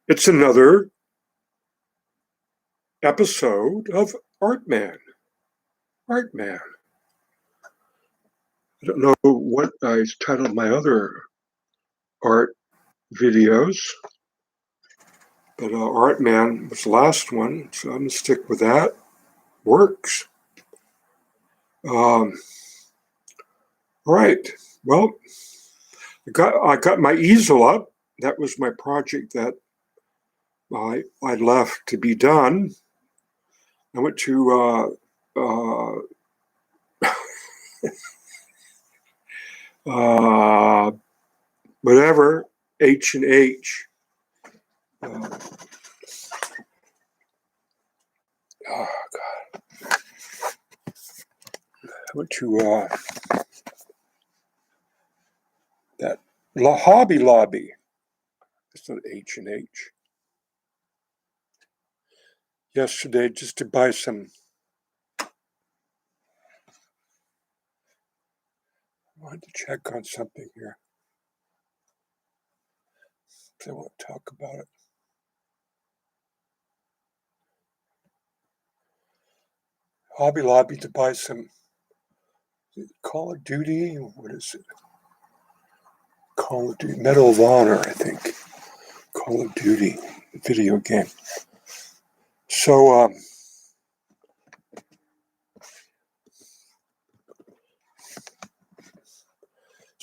It's another episode of Artman. Artman. I don't know what I titled my other art videos, but Artman was the last one, so I'm going to stick with that. Works. Right. Well, I got my easel up. That was my project that I left to be done. I went to whatever, H&H. Oh, God. I went to that Hobby Lobby. It's not H&H. Yesterday, just to buy some. I wanted to check on something here. I want to talk about it. Hobby Lobby to buy some Call of Duty. What is it? Call of Duty. Medal of Honor, I think. Call of Duty video game. So,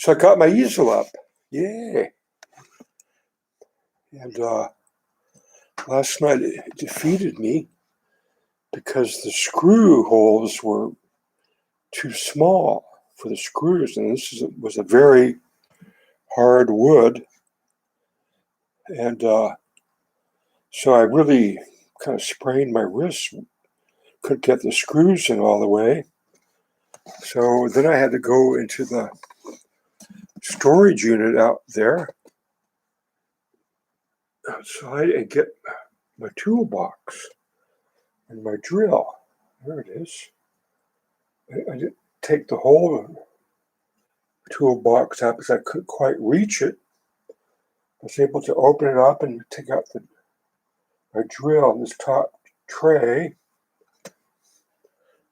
I got my easel up. Yay. And last night it defeated me because the screw holes were too small for the screws, and this was a very hard wood, and so I really kind of sprained my wrist. Couldn't get the screws in all the way, so then I had to go into the storage unit out there outside and get my toolbox and my drill. There it is. I didn't take the whole toolbox out because I couldn't quite reach it. I was able to open it up and take out my drill in this top tray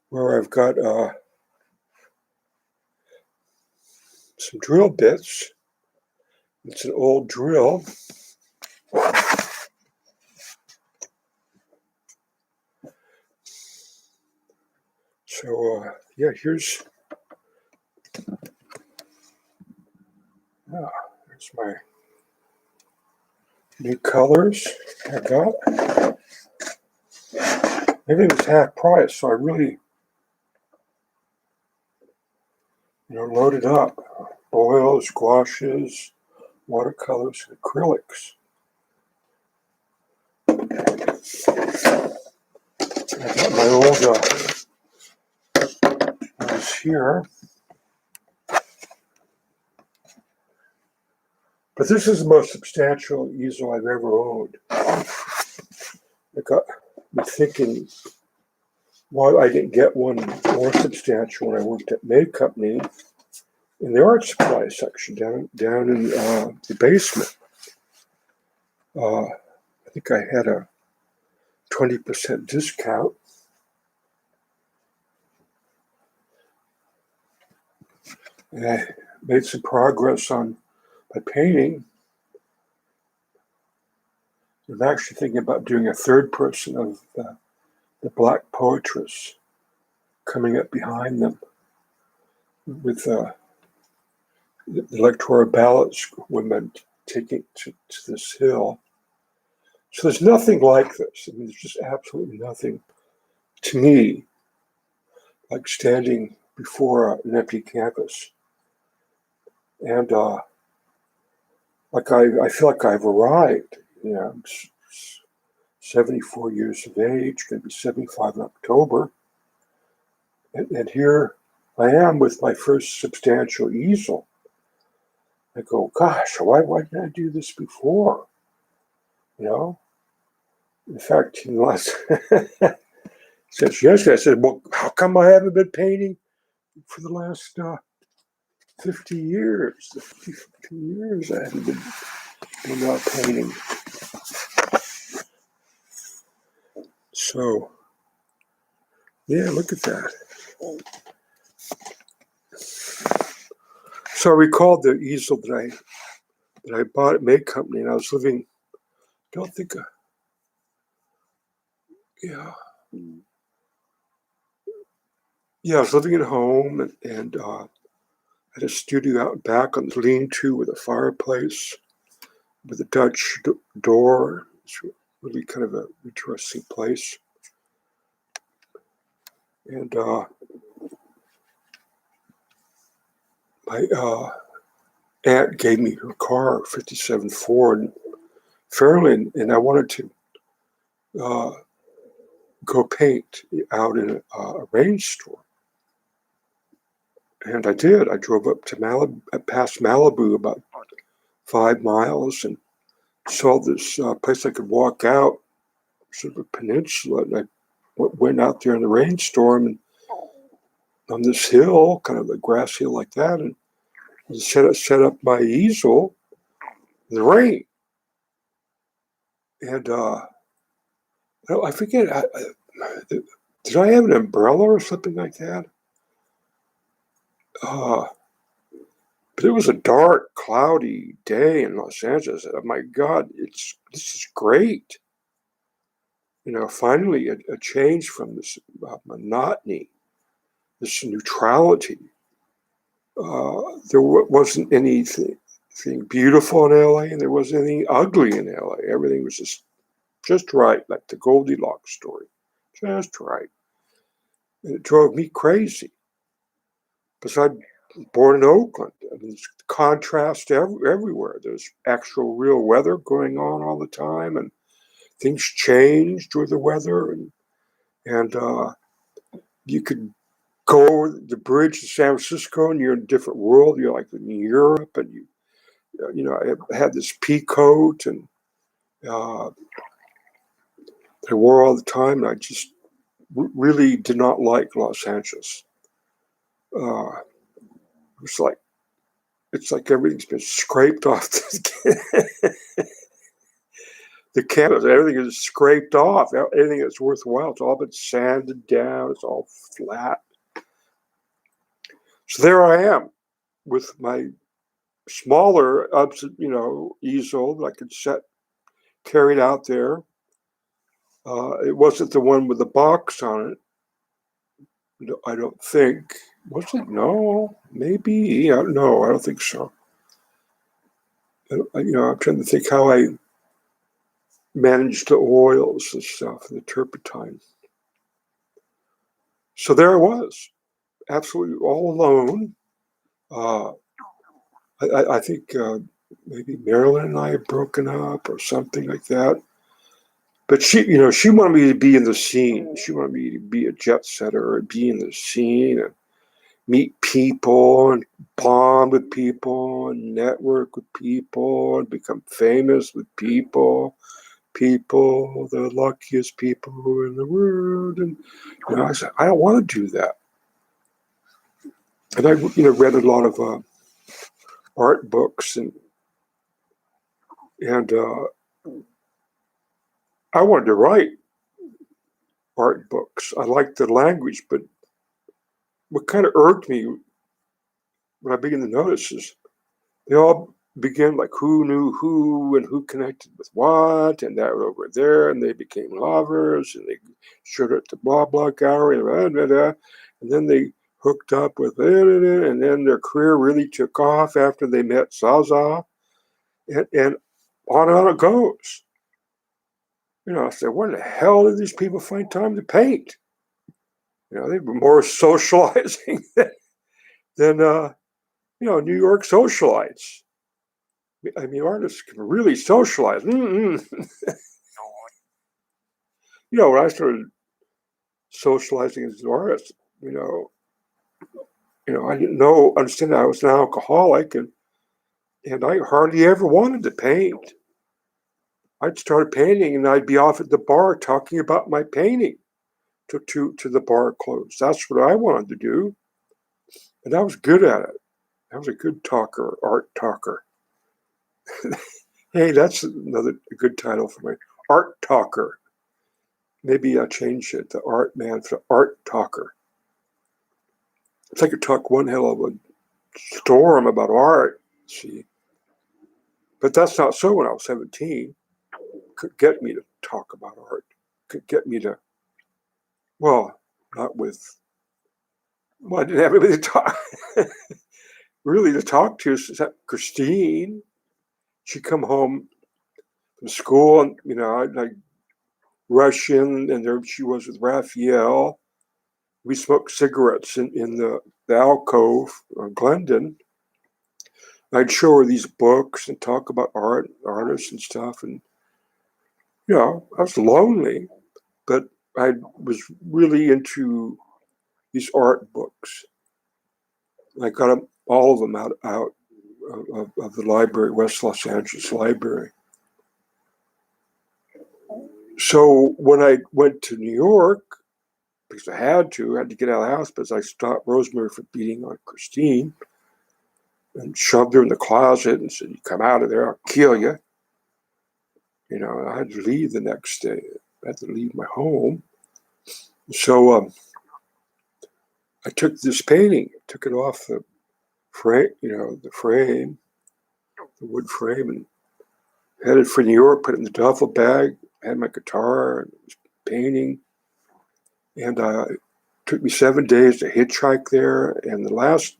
where I've got some drill bits. It's an old drill. So, yeah, here's my new colors I got. Everything was half price, so I really, loaded up. Oils, gouaches, watercolors, and acrylics. I got my old ones here. But this is the most substantial easel I've ever owned. I got me thinking, why I didn't get one more substantial when I worked at May Company in the art supply section down in the basement. I think I had a 20% discount. And I made some progress on my painting. I'm actually thinking about doing a third person of the Black Poetress coming up behind them with the electoral ballots women taking to this hill. So there's nothing like this. I mean, there's just absolutely nothing to me like standing before an empty canvas. And I feel like I've arrived. I'm 74 years of age, going to be 75 in October. And here I am with my first substantial easel. I go, gosh, why didn't I do this before? In fact, since yesterday, I said, well, how come I haven't been painting for the last 50 years? The 50 years I haven't been painting. So, yeah, look at that. So I recalled the easel that I bought at May Company, and I was living. Don't think. Yeah, I was living at home, and had a studio out back on the lean-to with a fireplace, with a Dutch door. It's really kind of an interesting place. And my aunt gave me her car, '57 Ford Fairlane, and I wanted to go paint out in a range store. And I did. I drove up to past Malibu about 5 miles, and saw this place I could walk out, sort of a peninsula, and I went out there in the rainstorm and on this hill, kind of a grass hill like that, and set up my easel in the rain. And I forget, did I have an umbrella or something like that? But it was a dark, cloudy day in Los Angeles. Oh my God, this is great. Finally a change from this monotony, this neutrality. There wasn't anything beautiful in LA, and there wasn't anything ugly in LA. Everything was just right, like the Goldilocks story, just right. And it drove me crazy because I was born in Oakland. I mean, there's contrast everywhere. There's actual real weather going on all the time, and things change with the weather, and you could go over the bridge to San Francisco, and you're in a different world. You're like in Europe, and I had this pea coat, and I wore all the time, and I just really did not like Los Angeles. It's like everything's been scraped off the canvas. Everything is scraped off. Anything that's worthwhile, it's all been sanded down. It's all flat. So there I am with my smaller, easel that I could carried out there. It wasn't the one with the box on it. I don't think. Was it? No, maybe. No, I don't think so. I'm trying to think how I managed the oils and stuff, the turpentine. So there I was, absolutely all alone. I think maybe Marilyn and I had broken up or something like that. But she wanted me to be in the scene. She wanted me to be a jet setter and be in the scene and meet people and bond with people and network with people and become famous with people, the luckiest people in the world. And I said, I don't want to do that. And I read a lot of art books and I wanted to write art books. I liked the language, but what kind of irked me when I began to notice is they all begin like who knew who and who connected with what, and that over there, and they became lovers, and they showed up at the blah blah gallery, and then they hooked up with it, and then their career really took off after they met Zaza, and on it goes. I said, where the hell did these people find time to paint? They were more socializing than New York socialites. I mean, artists can really socialize. When I started socializing as an artist, I didn't understand that I was an alcoholic, and I hardly ever wanted to paint. I'd start painting, and I'd be off at the bar talking about my painting to the bar close. That's what I wanted to do, and I was good at it. I was a good talker, art talker. Hey, that's another good title for my art talker. maybe I change it, the art man for the art talker. If I could talk one hell of a storm about art, see. But that's not so when I was 17. Could get me to talk about art. Could get me to, well, not with, well, I didn't have anybody to talk, really to talk to, except Christine. She'd come home from school and, I'd rush in, and there she was with Raphael. We smoked cigarettes in the alcove on Glendon. I'd show her these books and talk about art, artists and stuff. And, I was lonely, but I was really into these art books. I got them, all of them out of the library, West Los Angeles Library. So when I went to New York, because I had to get out of the house, because I stopped Rosemary from beating on Christine and shoved her in the closet and said, "You come out of there, I'll kill you." I had to leave the next day. I had to leave my home. So I took this painting, took it off the frame, the wood frame, and headed for New York, put it in the duffel bag, had my guitar and was painting. And it took me 7 days to hitchhike there. And the last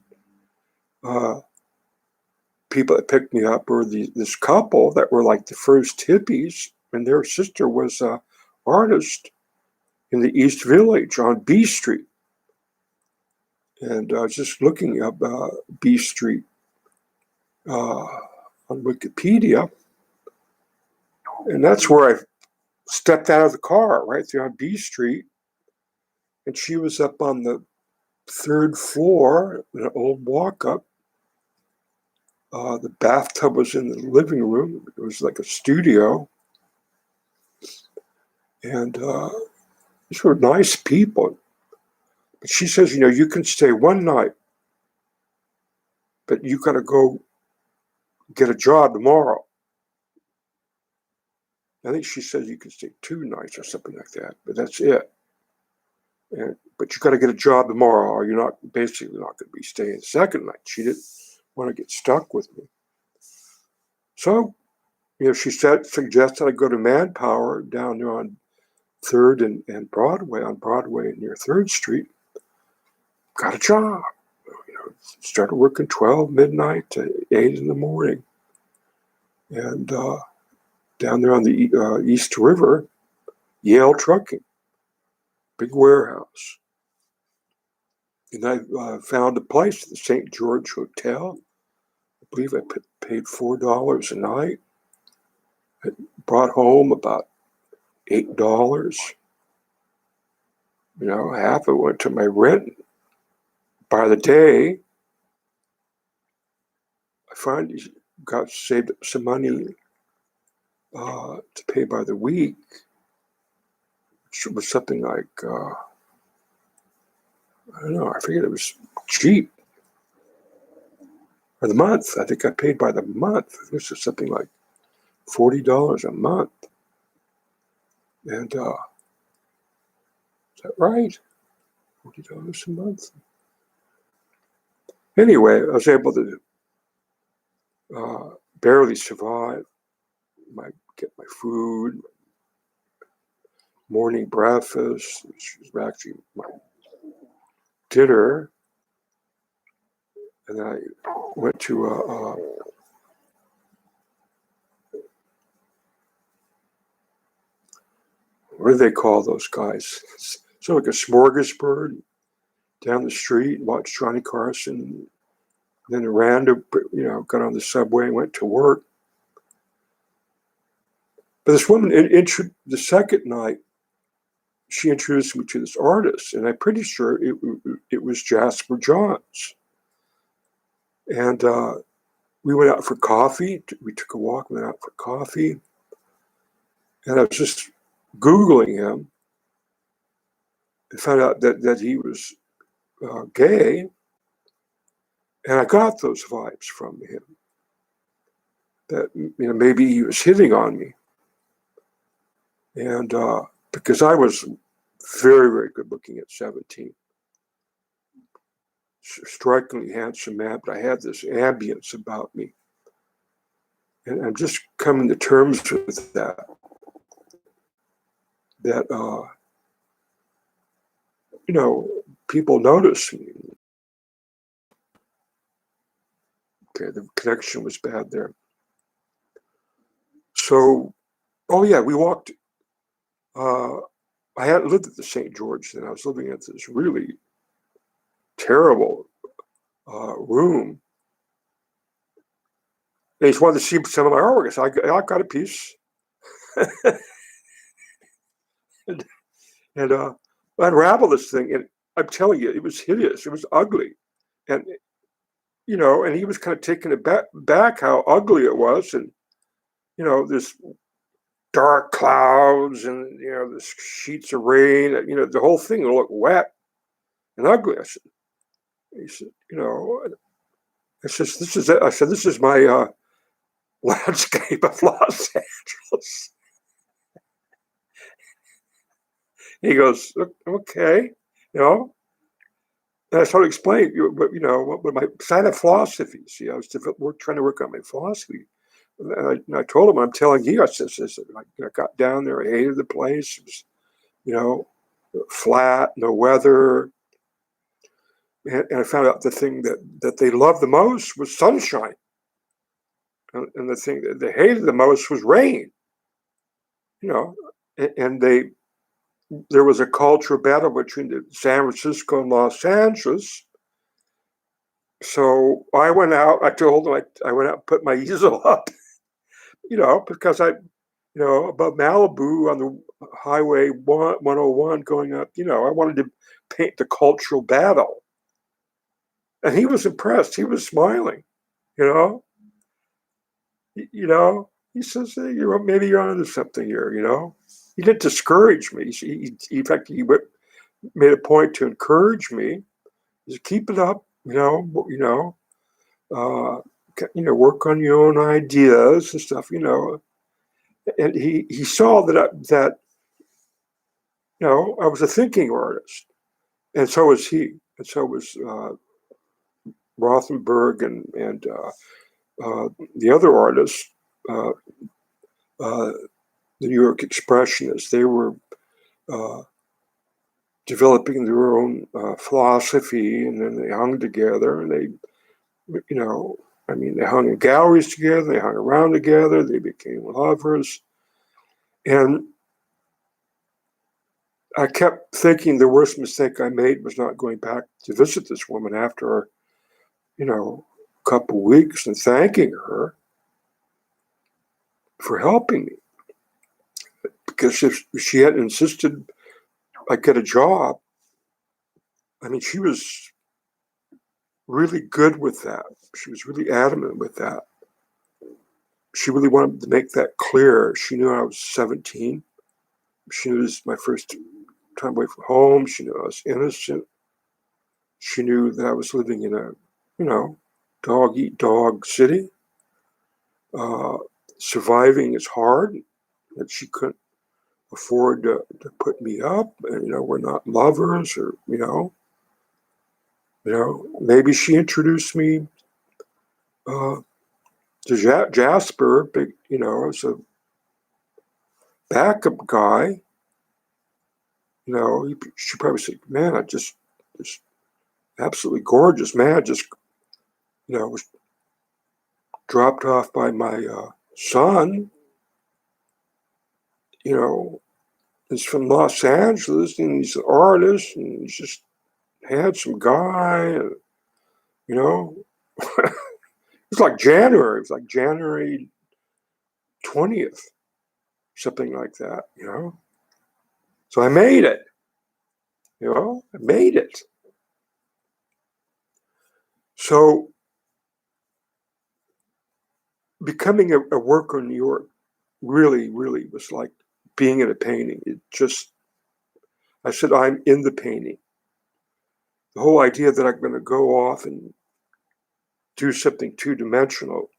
people that picked me up were this couple that were like the first hippies, and their sister was an artist in the East Village on B Street. And I was just looking up B Street on Wikipedia, and that's where I stepped out of the car, right there on B Street. And she was up on the 3rd floor in an old walk-up. The bathtub was in the living room. It was like a studio. And these were nice people. But she says, you can stay one night, but you got to go get a job tomorrow. I think she said you can stay 2 nights or something like that, but that's it. But you got to get a job tomorrow, or you're basically not going to be staying the second night. She didn't want to get stuck with me. So, she suggested I go to Manpower down there on 3rd and Broadway, near 3rd Street. Got a job. Started working 12 midnight to 8 in the morning. And down there on the East River, Yale Trucking, big warehouse. And I found a place, the St. George Hotel. I believe I paid $4 a night. I brought home about $8. Half of it went to my rent. By the day, I finally got saved some money to pay by the week, which was something like, I don't know, I forget, it was cheap. Or the month, I think I paid by the month. This was something like $40 a month. And is that right? $40 a month. Anyway, I was able to barely survive. Get my food, morning breakfast, which was actually my dinner. And then I went to what do they call those guys? So like a smorgasbord down the street, watched Johnny Carson. Then I ran to, got on the subway and went to work. But this woman, the second night, she introduced me to this artist, and I'm pretty sure it was Jasper Johns. And we went out for coffee. We took a walk, went out for coffee. And I was just Googling him and found out that he was gay. And I got those vibes from him. That, maybe he was hitting on me. And but because I was very, very good looking at 17. Strikingly handsome man, but I had this ambience about me. And I'm just coming to terms with that. That, people notice me. Okay, the connection was bad there. So, we walked. I hadn't lived at the St. George then. I was living at this really terrible room. They just wanted to see some of my artwork. So I got a piece. and I unraveled this thing. And I'm telling you, it was hideous. It was ugly. And, and he was kind of taken aback how ugly it was. And, this dark clouds and, the sheets of rain, the whole thing looked wet and ugly. He said, this is my landscape of Los Angeles. He goes, okay, And I started explaining, what my side of philosophy. See, I was trying to work on my philosophy. And I told him, I'm telling you, I got down there, I hated the place. It was, flat, no weather. And I found out the thing that they loved the most was sunshine. And the thing that they hated the most was rain. And there was a cultural battle between San Francisco and Los Angeles. So I went out, I told them I went out and put my easel up, because above Malibu on the highway 101 going up, I wanted to paint the cultural battle. And he was impressed. He was smiling, He says, hey, maybe you're onto something here, He didn't discourage me. In fact, he made a point to encourage me. He said, keep it up, work on your own ideas and stuff, And he saw that I was a thinking artist, and so was he, and so was Rothenberg and the other artists, the New York Expressionists. They were developing their own philosophy, and then they hung together, and they hung in galleries together, they hung around together, they became lovers. And I kept thinking the worst mistake I made was not going back to visit this woman after, a couple weeks and thanking her for helping me. Because if she hadn't insisted I get a job, she was really good with that. She was really adamant with that. She really wanted to make that clear. She knew I was 17. She knew this was my first time away from home. She knew I was innocent. She knew that I was living in a, dog-eat-dog city. Surviving is hard. That she couldn't afford to put me up. And, we're not lovers, or, maybe she introduced me to Jasper, as a backup guy. She probably said, man, I just absolutely gorgeous man, was dropped off by my son, is from Los Angeles, and he's an artist, and he's just handsome guy, it's like January. It was like January 20th, something like that, So I made it, I made it. So becoming a worker in New York really, really was like being in a painting. I said, I'm in the painting. The whole idea that I'm going to go off and do something two-dimensional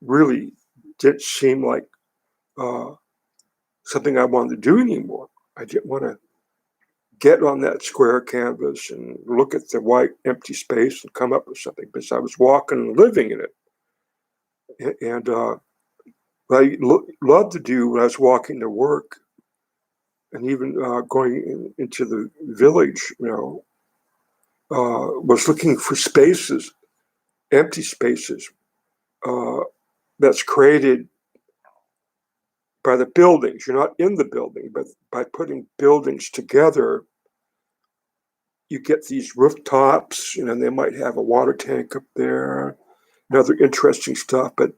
really didn't seem like something I wanted to do anymore. I didn't want to get on that square canvas and look at the white empty space and come up with something, because I was walking and living in it. And what I loved to do when I was walking to work, and even going into the village, was looking for spaces, empty spaces, uh, that's created by the buildings. You're not in the building, but by putting buildings together, you get these rooftops, and they might have a water tank up there, and other interesting stuff. But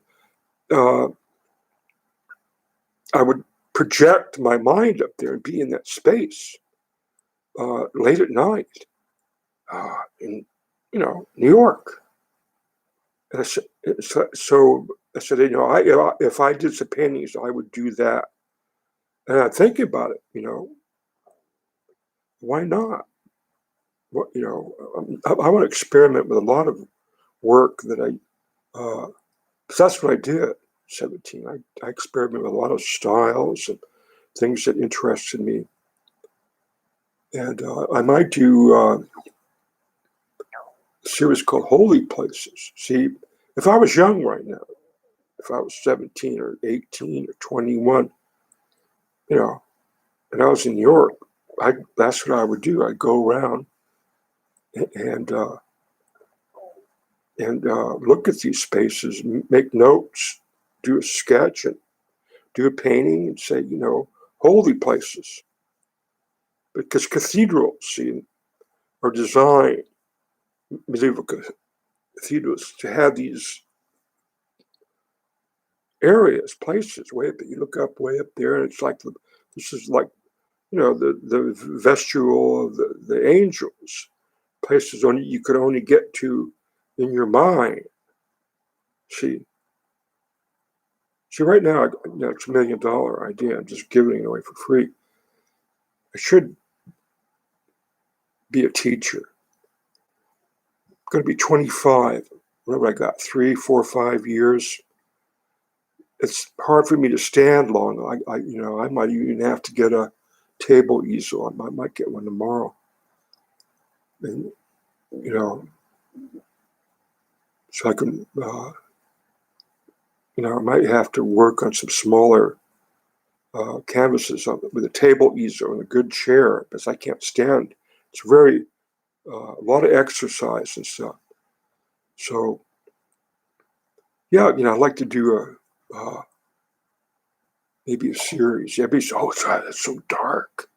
uh, I would project my mind up there and be in that space late at night in, New York. And so I said, if I did some paintings, I would do that. And I think about it, why not? What, I want to experiment with a lot of work that that's what I did at 17. I experimented with a lot of styles and things that interested me. And I might do a series called Holy Places. See, if I was young right now, if I was 17 or 18 or 21, and I was in New York, that's what I would do. I'd go around and look at these spaces, make notes, do a sketch, and do a painting, and say, holy places. Because cathedrals, see, are designed, medieval cathedrals, to have these areas, places, way up. You look up, way up there, and it's like this is like the vestibule of the angels, places only you could only get to in your mind. See, right now, it's $1 million idea. I'm just giving it away for free. I should be a teacher. I'm going to be 25. Whatever I got, 3, 4, 5 years. It's hard for me to stand long. I might even have to get a table easel. I might get one tomorrow. And, so I can, I might have to work on some smaller canvases with a table easel and a good chair, because I can't stand. It's very, a lot of exercise and stuff. So, yeah, I'd like to do maybe a series. Everybody's, that's so dark.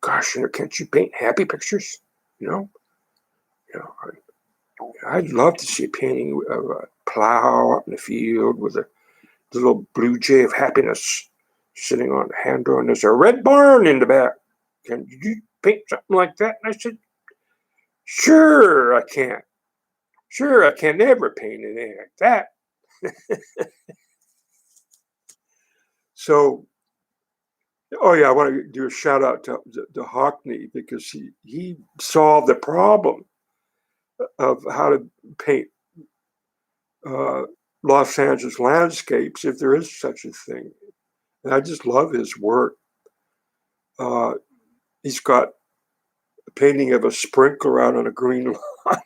Gosh, can't you paint happy pictures? I'd love to see a painting of a plow out in the field with a little blue jay of happiness sitting on a handle, and there's a red barn in the back. Can you paint something like that? And I said, sure I can. Sure, I can never paint anything like that. So, I want to do a shout out to Hockney, because he solved the problem of how to paint Los Angeles landscapes, if there is such a thing. And I just love his work. He's got a painting of a sprinkler out on a green lawn.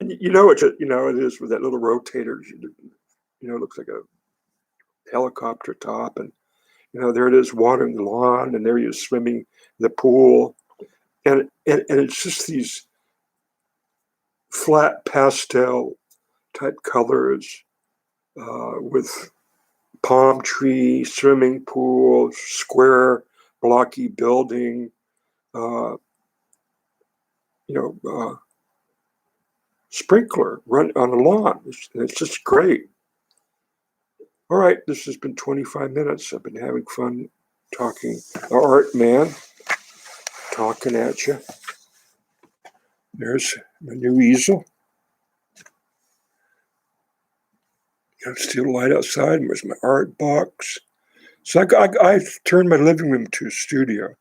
And it is with that little rotator. It looks like a helicopter top, and there it is watering the lawn, and there he is swimming in the pool, and it's just these flat pastel type colors with palm tree, swimming pool, square blocky building, sprinkler run on the lawn. It's just great. All right, this has been 25 minutes. I've been having fun talking. Art man, talking at you. There's my new easel. Got steel light outside. Where's my art box? So I've turned my living room to a studio.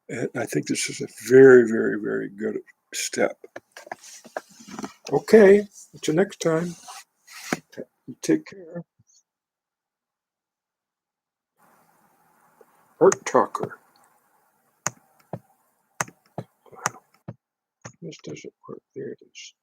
And I think this is a very, very, very good step. Okay, until next time. Take care. Art Talker. This doesn't work. There it is.